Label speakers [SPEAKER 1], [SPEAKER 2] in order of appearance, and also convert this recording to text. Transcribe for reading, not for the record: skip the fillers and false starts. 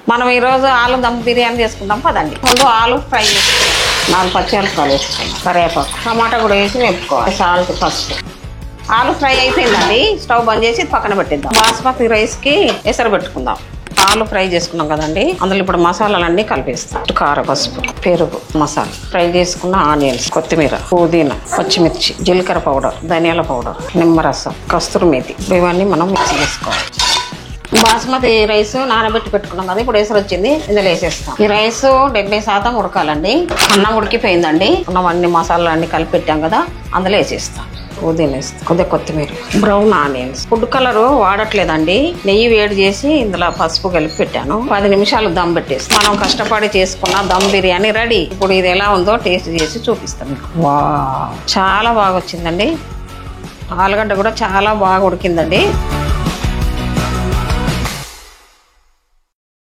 [SPEAKER 1] మనం ఈరోజు ఆలు దమ్ బిర్యానీ చేసుకుందాం పదండి. ముందు ఆలు ఫ్రై చేసుకుందాం. 4 పచ్చిమిరపకాయలు వేసుకుందాం, కరివేపాకు, టమాటా కూడా వేసి వేపుకోవాలి, సాల్ట్, పసుపు. ఆలు ఫ్రై అయిపోయిందండి. స్టవ్ బంద్ చేసి పక్కన పెట్టిద్దాం. బాస్మతి రైస్కి ఎసరు పెట్టుకుందాం. ఆలు ఫ్రై చేసుకున్నాం కదండి, అందులో ఇప్పుడు మసాలాలన్నీ కలిపేస్తాం. కారం, పసుపు, పెరుగు, మసాలా, ఫ్రై చేసుకున్న ఆనియన్స్, కొత్తిమీర, పుదీనా, పచ్చిమిర్చి, జీలకర్ర పౌడర్, ధనియాల పౌడర్, నిమ్మరసం, కస్తూరి మేతి, ఇవన్నీ మనం మిక్స్ చేసుకోవాలి. బాస్మతి రైస్ నానబెట్టి పెట్టుకున్నాం కదా, ఇప్పుడు ఎసరు వచ్చింది, ఇందులో వేసేస్తాం. ఈ రైస్ 70% ఉడకాలండి. అన్నం ఉడికిపోయిందండి. అన్ని మసాలాలు అన్ని కలిపి పెట్టాం కదా, అందులో వేసేస్తాం. పుదీనా వేస్తాం, కొద్దిగా కొత్తిమీర, బ్రౌన్ ఆనియన్స్. ఫుడ్ కలర్ వాడట్లేదండి, నెయ్యి వేడి చేసి ఇందులో పసుపు కలిపి పెట్టాను. 10 నిమిషాలు దమ్ పెట్టేస్తాం. మనం కష్టపడి చేసుకున్న దమ్ బిర్యానీ రెడీ. ఇప్పుడు ఇది ఎలా ఉందో టేస్ట్ చేసి చూపిస్తాం. వా, చాలా బాగా వచ్చిందండి. ఆలుగడ్డ కూడా చాలా బాగా ఉడికిందండి.